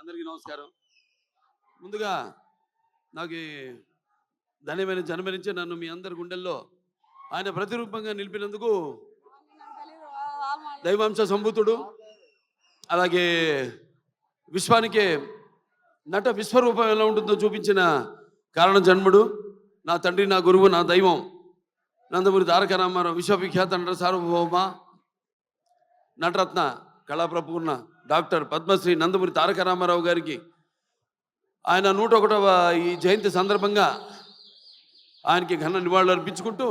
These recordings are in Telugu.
అందరికీ నమస్కారం. ముందుగా నాకు ఈ ధన్యమైన జన్మనిచ్చి నన్ను మీ అందరి గుండెల్లో ఆయన ప్రతిరూపంగా నిలిపినందుకు దైవాంశ సంభూతుడు, అలాగే విశ్వానికే నట విశ్వరూపం ఎలా ఉంటుందో చూపించిన కారణ జన్ముడు, నా తండ్రి, నా గురువు, నా దైవం నందమూరి తారక రామారావు, విశ్వవిఖ్యాత నట సార్వభౌమ నటరత్న కళాప్రపూర్ణ డాక్టర్ పద్మశ్రీ నందమూరి తారక రామారావు గారికి ఆయన 101వ ఈ జయంతి సందర్భంగా ఆయనకి ఘన నివాళులు అర్పించుకుంటూ,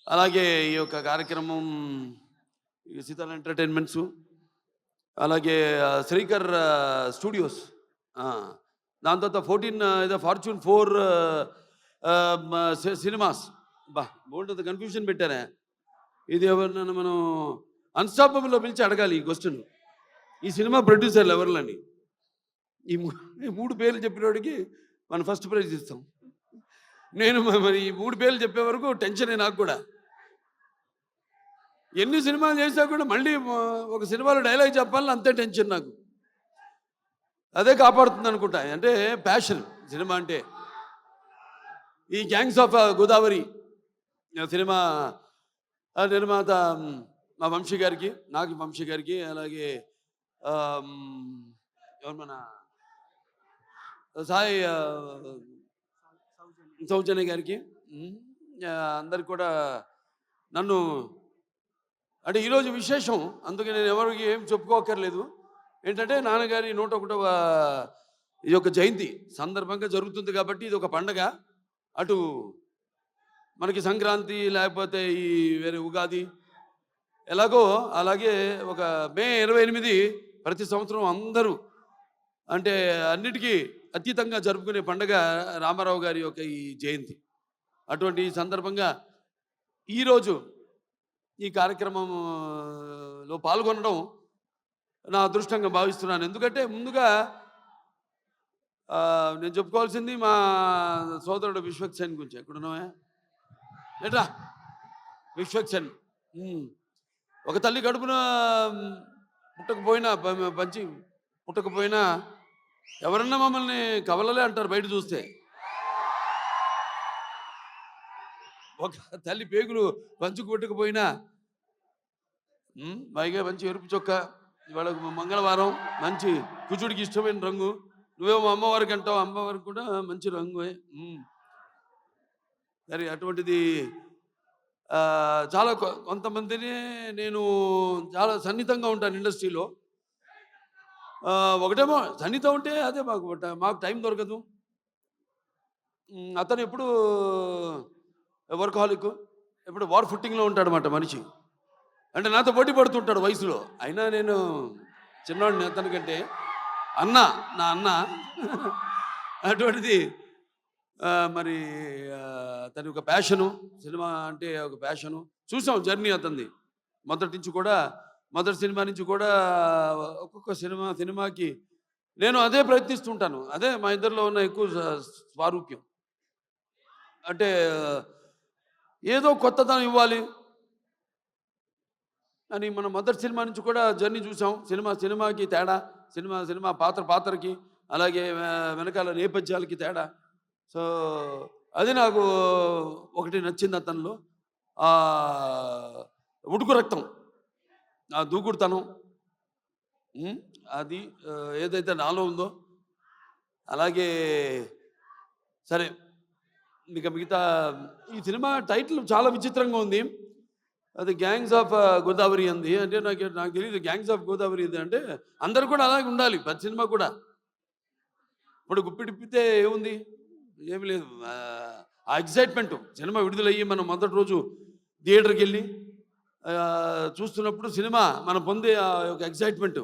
అలాగే ఈ యొక్క కార్యక్రమం సీతాల ఎంటర్టైన్మెంట్స్, అలాగే శ్రీకర్ స్టూడియోస్, దాని తర్వాత 14 ఫార్చ్యూన్ 4 సినిమాస్, బోల్డ్ కన్ఫ్యూజన్ పెట్టారా. ఇది ఎవరినైనా మనం అన్స్టాపబుల్లో పిలిచి అడగాలి ఈ క్వశ్చన్. ఈ సినిమా ప్రొడ్యూసర్లు ఎవరిని? ఈ 3 పేర్లు చెప్పినోడికి మనం ఫస్ట్ ప్రైజ్ ఇస్తాం. నేను మరి ఈ 3 పేర్లు చెప్పే వరకు టెన్షనే నాకు కూడా. ఎన్ని సినిమాలు చేసినా కూడా మళ్ళీ ఒక సినిమాలో డైలాగ్ చెప్పాలని అంతే టెన్షన్ నాకు. అదే కాపాడుతుంది అనుకుంటా. అంటే ప్యాషన్ సినిమా అంటే. ఈ గ్యాంగ్స్ ఆఫ్ గోదావరి సినిమా నిర్మాత మా వంశీ గారికి, నాకు వంశీ గారికి, అలాగే ఎవరు మన సాయి సౌజన్య గారికి, అందరికి కూడా నన్ను అంటే ఈరోజు విశేషం. అందుకే నేను ఎవరికి ఏం చెప్పుకోకర్లేదు. ఏంటంటే నాన్నగారి 101వ ఈ యొక్క జయంతి సందర్భంగా జరుగుతుంది కాబట్టి ఇది ఒక పండగ. అటు మనకి సంక్రాంతి, లేకపోతే ఈ వేరే ఉగాది ఎలాగో అలాగే ఒక మే 28 ప్రతి సంవత్సరం అందరూ అంటే అన్నిటికీ అతీతంగా జరుపుకునే పండగ రామారావు గారి యొక్క ఈ జయంతి. అటువంటి సందర్భంగా ఈరోజు ఈ కార్యక్రమంలో పాల్గొనడం నా అదృష్టంగా భావిస్తున్నాను. ఎందుకంటే ముందుగా నేను చెప్పుకోవాల్సింది మా సోదరుడు విశ్వక్సేన్ గురించి. ఎక్కడున్నావా ఏట్రా విశ్వక్సేన్. ఒక తల్లి కడుపున పుట్టకపోయినా ఎవరన్నా మమ్మల్ని కవలలే అంటారు బయట చూస్తే. ఒక తల్లి పేగులు పంచుకు పుట్టకపోయినా పైగా మంచి ఎరుపు చొక్క, ఇవాళ మంగళవారం, మంచి కుజుడికి ఇష్టమైన రంగు. నువ్వేమో అమ్మవారికి అంటావు, అమ్మవారికి కూడా మంచి రంగు. సరే, అటువంటిది చాలా కొంతమందిని నేను చాలా సన్నిహితంగా ఉంటాను ఇండస్ట్రీలో. ఒకటేమో సన్నిహితం ఉంటే అదే మాకు టైం దొరకదు. అతను ఎప్పుడు వర్కహాలిక్, ఎప్పుడు వార్ ఫుట్టింగ్లో ఉంటాడనమాట మనిషి. అంటే నాతో పోటీ పడుతుంటాడు వయసులో. అయినా నేను చిన్నవాడిని అతనికంటే. నా అన్న అటువంటిది. మరి తన ఒక ప్యాషను, సినిమా అంటే ఒక ప్యాషను. చూసాం జర్నీ అతనిది. మొదటి సినిమా నుంచి కూడా ఒక్కొక్క సినిమాకి నేను అదే ప్రయత్నిస్తుంటాను. అదే మా ఇద్దరిలో ఉన్న ఎక్కువ స్వారూప్యం. అంటే ఏదో కొత్తదనం ఇవ్వాలి అని మనం మొదటి సినిమా నుంచి కూడా జర్నీ చూసాం. సినిమాకి తేడా, సినిమా పాత్రకి, అలాగే వెనకాల నేపథ్యాలకి తేడా. సో అది నాకు ఒకటి నచ్చింది అతనిలో. ఉడుకు రక్తం, ఆ దూకుడుతనం, అది ఏదైతే నాలో ఉందో. అలాగే సరే, మిగతా ఈ సినిమా టైటిల్ చాలా విచిత్రంగా ఉంది. అది గ్యాంగ్స్ ఆఫ్ గోదావరి అంది. అంటే నాకు తెలియదు గ్యాంగ్స్ ఆఫ్ గోదావరి ఇది అంటే. అందరు కూడా అలాగే ఉండాలి ప్రతి సినిమా కూడా. ఇప్పుడు గుప్పిడిప్పితే ఏముంది, ఏమి లేదు. ఆ ఎగ్జైట్మెంట్, సినిమా విడుదలయ్యి మనం మొదటి రోజు థియేటర్కి వెళ్ళి చూస్తున్నప్పుడు సినిమా మనం పొందే ఆ యొక్క ఎగ్జైట్మెంట్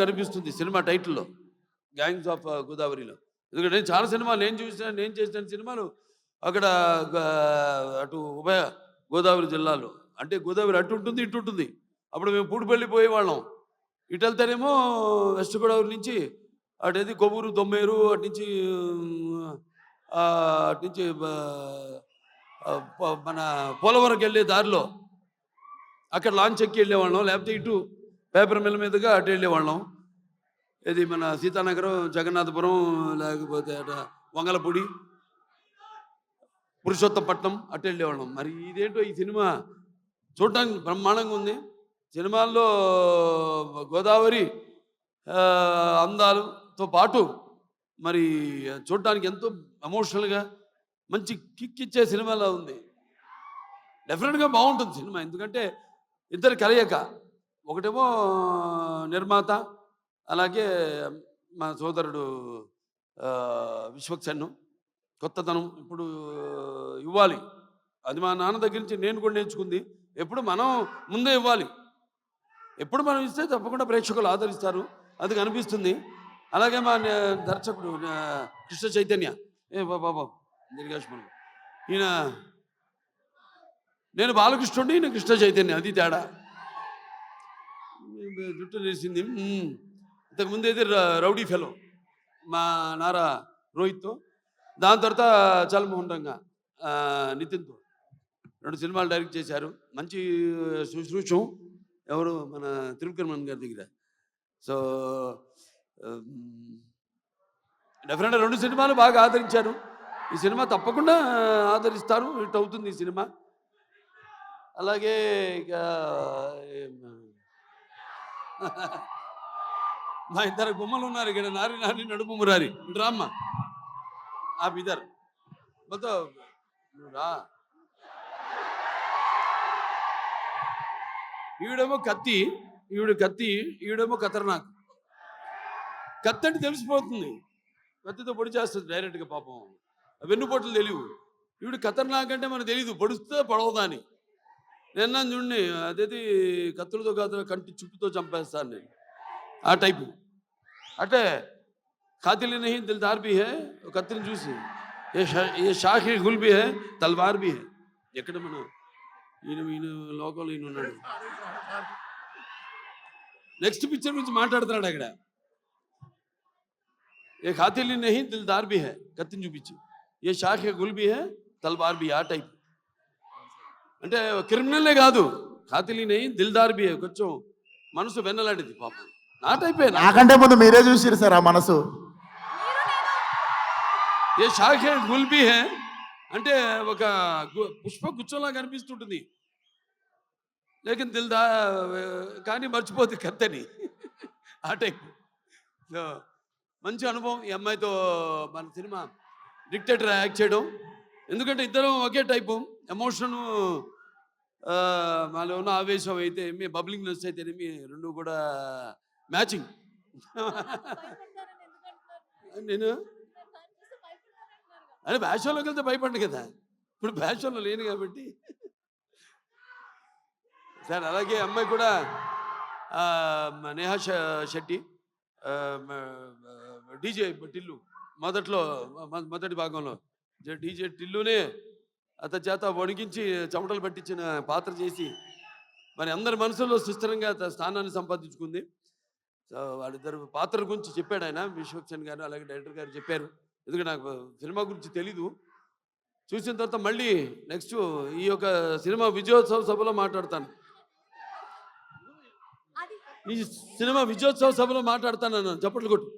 కనిపిస్తుంది సినిమా టైటిల్లో, గ్యాంగ్స్ ఆఫ్ గోదావరిలో. ఎందుకంటే నేను చాలా సినిమాలు నేను చేసిన సినిమాలు అక్కడ అటు ఉభయ గోదావరి జిల్లాలో. అంటే గోదావరి అటు ఉంటుంది, ఇటు ఉంటుంది. అప్పుడు మేము పూడిపల్లి పోయేవాళ్ళం. ఇటు వెళ్తేనేమో వెస్ట్ గోదావరి నుంచి అటేది కొవ్వూరు, దొమ్మేరు, అటు నుంచి మన పోలవరంకి వెళ్ళే దారిలో అక్కడ లాంచ్ ఎక్కి వెళ్ళేవాళ్ళం. లేకపోతే ఇటు పేపర్ మిల్ మీదుగా అటు వెళ్ళేవాళ్ళం. ఇది మన సీతానగరం, జగన్నాథపురం, లేకపోతే అట వంగలపూడి, పురుషోత్తపట్నం అటు వెళ్ళేవాళ్ళం. మరి ఇదేంటో ఈ సినిమా చూడటానికి బ్రహ్మాండంగా ఉంది. సినిమాల్లో గోదావరి అందాలతో పాటు మరి చూడటానికి ఎంతో ఎమోషనల్గా మంచి కిక్ ఇచ్చే సినిమాలా ఉంది. డెఫినెట్గా బాగుంటుంది సినిమా. ఎందుకంటే ఇద్దరు కలయిక, ఒకటేమో నిర్మాత, అలాగే మా సోదరుడు విశ్వక్సేన్. కొత్తతనం ఇప్పుడు ఇవ్వాలి, అది మా నాన్న దగ్గర నుంచి నేను కూడా నేర్చుకుంది. ఎప్పుడు మనం ముందే ఇవ్వాలి, ఎప్పుడు మనం ఇస్తే తప్పకుండా ప్రేక్షకులు ఆదరిస్తారు, అది కనిపిస్తుంది. అలాగే మా దర్శకుడు కృష్ణ చైతన్య, బాబా దీర్ఘాష్మణుడు, ఈయన నేను బాలకృష్ణుడి, ఈయన కృష్ణ చైతన్య, అది తేడా. జుట్టు నేసింది. ఇంతకుముందు అయితే రౌడీ ఫెలో మా నారా రోహిత్తో, దాని తర్వాత చల్మోహన్ రంగా నితిన్తో 2 సినిమాలు డైరెక్ట్ చేశారు. మంచి శుశ్రూషం ఎవరు మన త్రివిక్రమన్ గారి దగ్గర. సో డెఫినెట్గా 2 సినిమాలు బాగా ఆదరించారు. ఈ సినిమా తప్పకుండా ఆదరిస్తారు, హిట్ అవుతుంది ఈ సినిమా. అలాగే ఇక మా ఇద్దరు బొమ్మలు ఉన్నారు ఇక్కడ, నారి నారి నడుము మురారి, డ్రామా आप इधर बताओ ఈవిడేమో కత్తి, ఈవిడేమో ఖతర్నాక్. కత్తి అంటే తెలిసిపోతుంది, కత్తితో పొడి చేస్తుంది డైరెక్ట్గా. పాపం వెన్నుపోట్లు తెలియవు. ఈవిడ ఖతర్నాక్ అంటే మనకు తెలీదు, పొడుస్తే పొడవదా అని. నేను చూడండి, అదేది కత్తులతో కాదు, కంటి చుప్పుతో చంపేస్తాను నేను, ఆ టైపు. అంటే ఖాతిల్ నహీ దిల్దార్ భీ హై, కత్తిని చూసి ఏ షాఖి గుల్ భీ హై, తల్వార్ భీ హై. ఎక్కడ మన ఈయన లోకంలో ఈయన ఉన్నాడు. నెక్స్ట్ పిక్చర్ గురించి మాట్లాడుతున్నాడు అక్కడ. ఏ ఖాతిల్ నహీ దిల్దార్ భీ హై, కత్తిని చూపించి, ఏ షాఖి గుల్ భీ హై, తల్వార్ భీ, ఆ టైప్. అంటే క్రిమినల్లే కాదు, ఖాతిల్ నహీ దిల్దార్ భీ హై, కొంచెం మనసు వెన్నలాంటిది పాపం, ఆ టైపే. నాకంటే ముందు మీరే చూసిరు సార్ ఆ మనసు. ఏ షాఖే గుల్బీ హే అంటే ఒక పుష్ప గుచ్చంలా కనిపిస్తుంటుంది, లేకిన్ దిల్దా కానీ మర్చిపోతుంది కత్తని, ఆ టైప్. సో మంచి అనుభవం ఈ అమ్మాయితో మన సినిమా డిక్టేటర్ యాక్ట్ చేయడం. ఎందుకంటే ఇద్దరం ఒకే టైపు, ఎమోషను మాలో ఉన్న ఆవేశం అయితే మీ బబ్లింగ్నెస్ అయితే మీ రెండు కూడా మ్యాచింగ్. నేను అంటే బ్యాషన్లోకి వెళ్తే భయపడ్డు కదా, ఇప్పుడు బ్యాషన్లో లేను కాబట్టి. సార్ అలాగే అమ్మాయి కూడా నేహా శెట్టి, డీజే టిల్లు, మొదటి భాగంలో డీజే టిల్లునే అతని చేత వణికించి చెమటలు పట్టించిన పాత్ర చేసి మరి అందరి మనసుల్లో సుస్థిరంగా స్థానాన్ని సంపాదించుకుంది. సో వాళ్ళిద్దరు పాత్ర గురించి చెప్పాడు ఆయన, విశ్వక్సేన్ గారు అలాగే డైరెక్టర్ గారు చెప్పారు. ఎందుకంటే నాకు సినిమా గురించి తెలీదు. చూసిన తర్వాత మళ్ళీ నెక్స్ట్ ఈ యొక్క సినిమా విజయోత్సవ సభలో మాట్లాడతాను, ఈ సినిమా విజయోత్సవ సభలో మాట్లాడతాను అన్నాను. చప్పట్లు కొట్టు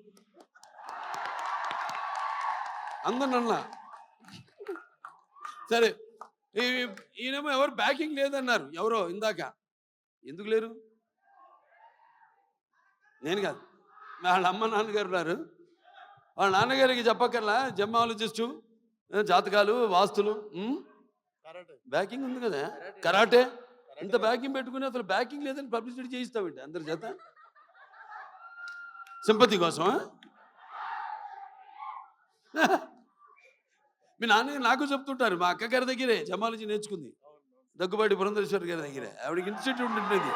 అందరన్నా. సరే, ఈయనేమో ఎవరు బ్యాకింగ్ లేదన్నారు, ఎవరో ఇందాక. ఎందుకు లేరు? నేను కాదు, వాళ్ళ అమ్మ నాన్నగారు ఉన్నారు. వాళ్ళ నాన్నగారికి చెప్పక్కర్లా, జెమ్మాలజిస్టు, జాతకాలు, వాస్తులు, బ్యాకింగ్ ఉంది కదా, కరాటే. ఇంత బ్యాకింగ్ పెట్టుకుని అసలు బ్యాకింగ్ లేదని పబ్లిసిటీ చేయిస్తామండి అందరి చేత, సింపతి కోసం. మీ నాన్న నాకు చెప్తుంటారు, మా అక్క గారి దగ్గరే జమాలజీ నేర్చుకుంది, దగ్గుబాటి పురంధరేశ్వరి గారి దగ్గరే, ఆవిడకి ఇన్స్టిట్యూట్ ఉంటుంది.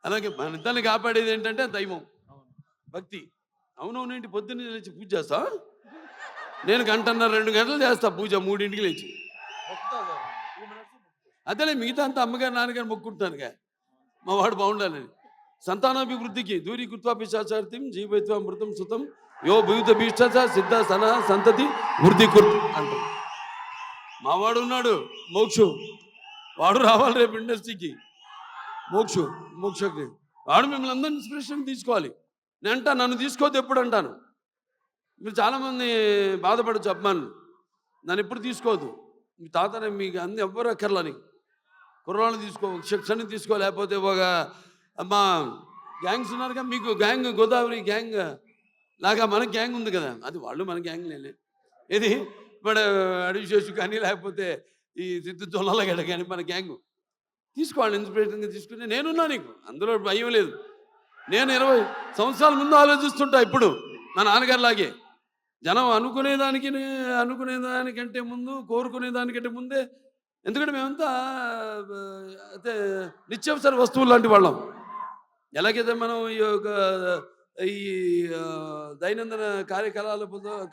అలాగే మన ఇద్దరిని కాపాడేది ఏంటంటే దైవం, భక్తి. అవునవునేంటి, పొద్దున్నే లేచి పూజ చేస్తా, నేను 1.5-2 గంటలు చేస్తా పూజ, 3ంటికి లేచి. అదేలే మిగతా అంతా అమ్మగారు నాన్నగారు మొక్కుంటానుగా, మా వాడు బాగుండాలని. సంతానాభివృద్ధికి దూరీ కృత్వా పిశాచార్థం జీవైత్వ మృతం సుతం యో భూత భీష్ట సిద్ధ సన సంతతి వృద్ధి కుర్తు అంటాం. మావాడు ఉన్నాడు మోక్షు, వాడు రావాలి రేపు ఇండస్ట్రీకి. మోక్షకి వాడు మిమ్మల్ని అందరినీ ఇన్స్పిరేషన్ తీసుకోవాలి. నేను అంటా నన్ను తీసుకోవద్దు ఎప్పుడు అంటాను. మీరు చాలామంది బాధపడచ్చు అభిమానులు. నన్ను ఎప్పుడు తీసుకోవద్దు. మీ తాతనే మీకు అన్ని ఎవ్వరు అక్కర్లా నీకు. కుర్రాళ్ళని తీసుకో, శిక్షణ తీసుకో, లేకపోతే ఒక మా గ్యాంగ్స్ ఉన్నారుగా మీకు గ్యాంగ్ గోదావరి గ్యాంగ్ లాగా మన గ్యాంగ్ ఉంది కదా, అది వాళ్ళు మన గ్యాంగ్ లేలే. ఇది ఇప్పుడు అడివిశేషు కానీ లేకపోతే ఈ సిద్ధు జొన్నలగడ్డ కానీ మన గ్యాంగ్ తీసుకోవాలి. ఇన్స్పిరేషన్గా తీసుకుని నేనున్నా నీకు, అందులో భయం లేదు. నేను 20 సంవత్సరాల ముందు ఆలోచిస్తుంటా ఇప్పుడు మా నాన్నగారిలాగే. జనం అనుకునేదానికంటే ముందు, కోరుకునేదానికంటే ముందే. ఎందుకంటే మేమంతా అయితే నిత్యావసర వస్తువులు లాంటి వాళ్ళం. ఎలాగైతే మనం ఈ దైనందిన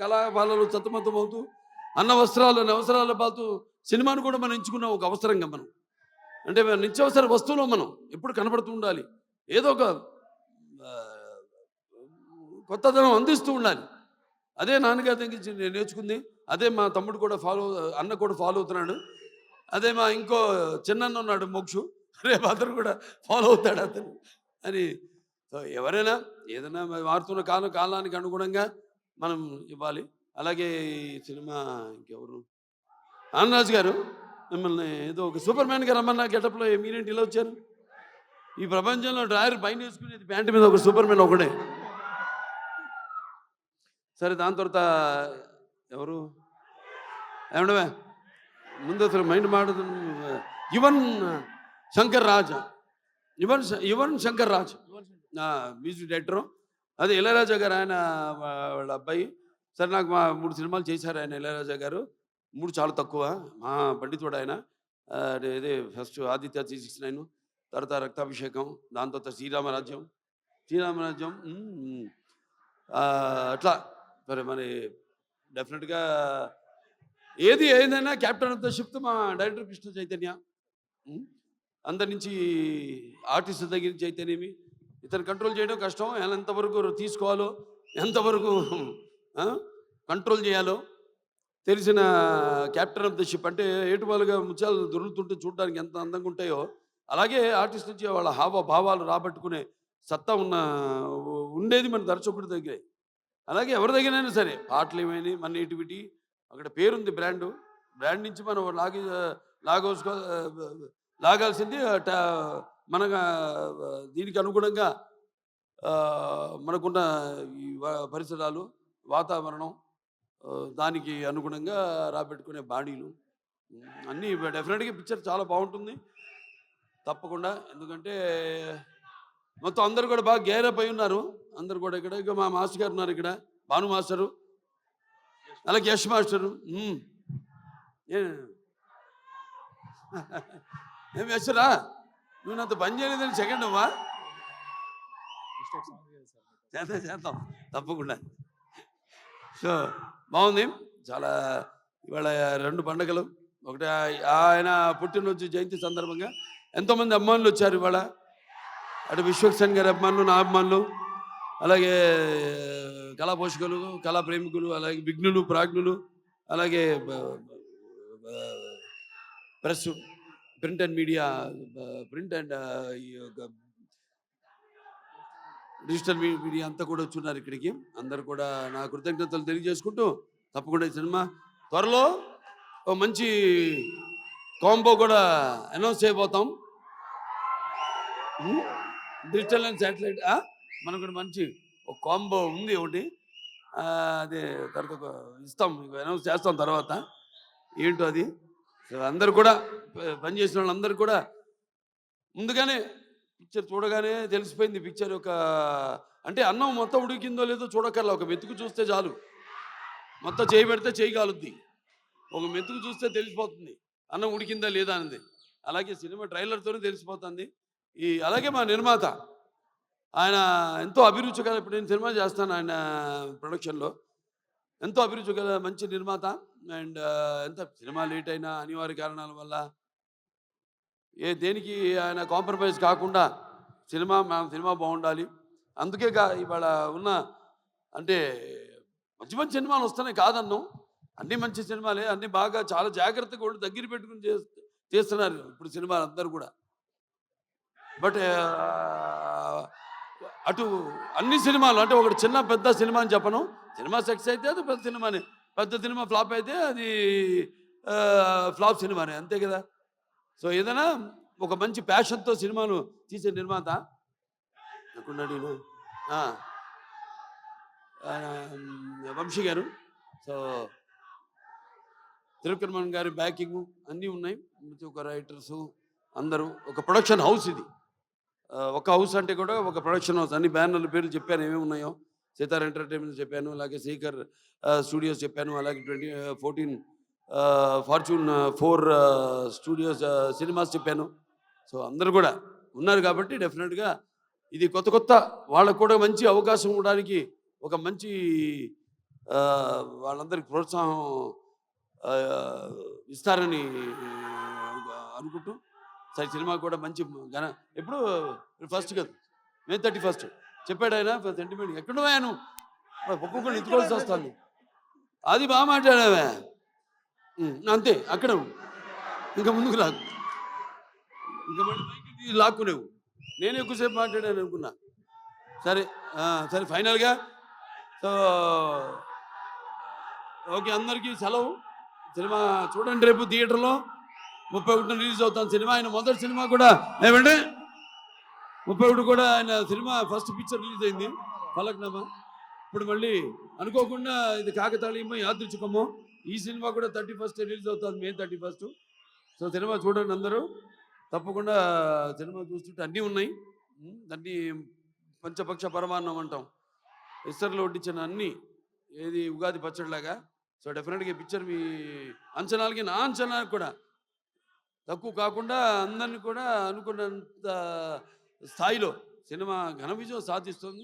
కళాపాలలో సతమతమవుతూ అవసరాల పాలుతూ సినిమాను కూడా మనం ఎంచుకున్న ఒక అవసరంగా మనం. అంటే నిత్యావసర వస్తువులో మనం ఎప్పుడు కనపడుతూ ఉండాలి, ఏదో ఒక కొత్తదనం అందిస్తూ ఉండాలి. అదే నాన్నగారి దగ్గర నేను నేర్చుకుంది. అదే మా తమ్ముడు కూడా అన్న కూడా ఫాలో అవుతున్నాడు. అదే మా ఇంకో చిన్న ఉన్నాడు మోక్షు, రేపు అతను కూడా ఫాలో అవుతాడు అతను అని. సో ఎవరైనా ఏదైనా మారుతున్న కాలానికి అనుగుణంగా మనం ఇవ్వాలి. అలాగే ఈ సినిమా ఇంకెవరు ఆనందరాజు గారు మిమ్మల్ని ఏదో ఒక సూపర్ మ్యాన్గా రమ్మన్న గెటప్లో మీరేంటి ఇలా వచ్చారు? ఈ ప్రపంచంలో డ్రాయర్ పైన వేసుకునేది ప్యాంటు మీద ఒక సూపర్ మ్యాన్ ఒకడే. సరే, దాని తర్వాత ఎవరు ఏమండవే ముందు అసలు మైండ్ మాడుతుంది. Yuvan Shankar Raja music director. అదే ఇళయరాజా గారు, ఆయన వాళ్ళ అబ్బాయి. సరే, నాకు 3 సినిమాలు చేశారు ఆయన ఇళయరాజా గారు. 3 చాలా తక్కువ, మా పండితుడు ఆయన. ఇదే ఫస్ట్ ఆదిత్య 369, తర్వాత రక్తాభిషేకం, దాని తర్వాత శ్రీరామరాజ్యం. అట్లా మరి డెఫినెట్గా ఏదైనా క్యాప్టెన్ ఆఫ్ ద షిప్ మా డైరెక్టర్ కృష్ణ చైతన్య. అందరి నుంచి ఆర్టిస్ట్ దగ్గర నుంచి అయితేనేమి ఇతను కంట్రోల్ చేయడం కష్టం. ఎంతవరకు తీసుకోవాలో, ఎంతవరకు కంట్రోల్ చేయాలో తెలిసిన క్యాప్టెన్ ఆఫ్ ద షిప్. అంటే ఏటువాలుగా ముత్యాలు దొరుకుతుంటే చూడడానికి ఎంత అందంగా ఉంటాయో, అలాగే ఆర్టిస్ట్ నుంచి వాళ్ళ హావభావాలు రాబట్టుకునే సత్తా ఉండేది మన దర్శకుడి దగ్గరే. అలాగే ఎవరి దగ్గరైనా సరే పాటలు ఏమైనా మన నేటివిటీ అక్కడ పేరుంది, బ్రాండ్ నుంచి మనం లాగాల్సింది మన దీనికి అనుగుణంగా మనకున్న ఈ పరిసరాలు, వాతావరణం, దానికి అనుగుణంగా రాబెట్టుకునే బాడీలు అన్నీ డెఫినెట్గా పిక్చర్ చాలా బాగుంటుంది తప్పకుండా. ఎందుకంటే మొత్తం అందరు కూడా బాగా గేరప్ అయి ఉన్నారు. అందరు కూడా ఇక్కడ ఇక మా మాస్టర్ గారు ఉన్నారు, ఇక్కడ భాను మాస్టరు, అలాగే యశ్ మాస్టరు. ఏం యశ్రా, నువ్వు నాతో పని చేయలేదని సెకండ్ అవ్వా? చేద్దాం తప్పకుండా. సో బాగుంది చాలా. ఇవాళ 2 పండుగలు, ఒకటి ఆయన పుట్టినరోజు జయంతి సందర్భంగా ఎంతోమంది అభిమానులు వచ్చారు ఇవాళ. అటు విశ్వక్సేన్ గారి అభిమానులు, నా అభిమానులు, అలాగే కళా పోషకులు, కళా ప్రేమికులు, అలాగే విఘ్నులు, ప్రాజ్ఞులు, అలాగే press, print and media, print and digital media అంతా కూడా వచ్చున్నారు ఇక్కడికి. అందరు కూడా నా కృతజ్ఞతలు తెలియజేసుకుంటూ తప్పకుండా ఈ సినిమా త్వరలో ఒక మంచి కాంబో కూడా అనౌన్స్ చేయబోతాం. డిజిటల్ అండ్ శాటిలైట్ మనకు కూడా మంచి ఒక కాంబో ఉంది ఒకటి. అదే తర్వాత ఇస్తాం, అనౌన్స్ చేస్తాం తర్వాత ఏంటో అది. అందరు కూడా పనిచేసిన వాళ్ళందరూ కూడా ముందుగానే పిక్చర్ చూడగానే తెలిసిపోయింది. పిక్చర్ యొక్క అంటే అన్నం మొత్తం ఉడికిందో లేదో చూడకల్లా, ఒక మెతుకు చూస్తే చాలు. మొత్తం చేయి పెడితే చేయి కాలుద్ది, ఒక మెతుకు చూస్తే తెలిసిపోతుంది అన్నం ఉడికిందా లేదా అనేది. అలాగే సినిమా ట్రైలర్తోనే తెలిసిపోతుంది. అలాగే మా నిర్మాత ఆయన ఎంతో అభిరుచి గల, ఇప్పుడు నేను సినిమా చేస్తాను ఆయన ప్రొడక్షన్లో, ఎంతో అభిరుచి గల మంచి నిర్మాత. అండ్ ఎంత సినిమా లేట్ అయినా అనివార్య కారణాల వల్ల దేనికి ఆయన కాంప్రమైజ్ కాకుండా సినిమా బాగుండాలి. అందుకే ఇవాళ ఉన్న అంటే మంచి మంచి సినిమాలు వస్తున్నాయి కాదన్ను, అన్ని మంచి సినిమాలే, అన్ని బాగా చాలా జాగ్రత్తగా కూడా దగ్గర పెట్టుకుని చేస్తున్నారు ఇప్పుడు సినిమాలు అందరూ కూడా. బట్ అటు అన్ని సినిమాలు అంటే ఒకటి చిన్న పెద్ద సినిమా అని చెప్పను. సినిమా సక్సెస్ అయితే అది పెద్ద సినిమానే. పెద్ద సినిమా ఫ్లాప్ అయితే అది ఫ్లాప్ సినిమానే అంతే కదా. సో ఏదైనా ఒక మంచి ప్యాషన్తో సినిమాలు తీసే నిర్మాత ఎక్కడున్నాడు ఈయన? ఆ, వంశీ గారు. సో త్రివిక్రమన్ గారి బ్యాకింగ్ అన్నీ ఉన్నాయి. ప్రతి ఒక్క రైటర్సు అందరూ ఒక ప్రొడక్షన్ హౌస్ ఇది. ఒక హౌస్ అంటే కూడా ఒక ప్రొడక్షన్ హౌస్. అన్ని బ్యానర్ల పేర్లు చెప్పాను ఏమేమి ఉన్నాయో. సితార్ ఎంటర్టైన్మెంట్ చెప్పాను, అలాగే శ్రీకర్ స్టూడియోస్ చెప్పాను, అలాగే 14 ఫార్చ్యూన్ 4 స్టూడియోస్ సినిమాస్ చెప్పాను. సో అందరూ కూడా ఉన్నారు కాబట్టి డెఫినెట్గా ఇది కొత్త కొత్త వాళ్ళకు కూడా మంచి అవకాశం ఇవ్వడానికి ఒక మంచి వాళ్ళందరికీ ప్రోత్సాహం ఆ, ఇస్తారని అనుకుంటూ సరే సినిమా కూడా మంచి ఘన ఎప్పుడు ఫస్ట్ కదా మే 31 చెప్పాడు ఆయన సెంటిమెంట్ ఎక్కడ పోయాను ఒక్కొక్కరు ఎత్తుకోవాల్సి వస్తాను. అది బాగా మాట్లాడావే. అంతే అక్కడ ఇంకా ముందుకు లాగు ఇంకా మళ్ళీ మైకి లాక్కునేవు. నేను ఎక్కువసేపు మాట్లాడాను అనుకున్నా. సరే సరే ఫైనల్గా సో ఓకే అందరికీ సెలవు. సినిమా చూడండి రేపు థియేటర్లో 31 రిలీజ్ అవుతాను సినిమా. ఆయన మొదటి సినిమా కూడా ఏమంటే 31 కూడా ఆయన సినిమా ఫస్ట్ పిక్చర్ రిలీజ్ అయింది ఫలక్నామా. ఇప్పుడు మళ్ళీ అనుకోకుండా ఇది కాకతాళీయమో యాదృచ్ఛికమో ఈ సినిమా కూడా 31 రిలీజ్ అవుతుంది మే 31. సో సినిమా చూడండి అందరూ తప్పకుండా. సినిమా చూస్తుంటే అన్నీ ఉన్నాయి. అన్నీ పంచపక్ష పరమాన్నం అంటాం. ఇస్తర్లో వడ్డించిన అన్నీ ఏది ఉగాది పచ్చడిలాగా. సో డెఫినెట్గా ఈ పిక్చర్ మీ అంచనాలకి నా అంచనాలకు కూడా తక్కువ కాకుండా అందరినీ కూడా అనుకున్నంత స్థాయిలో సినిమా ఘన విజయం సాధిస్తుంది.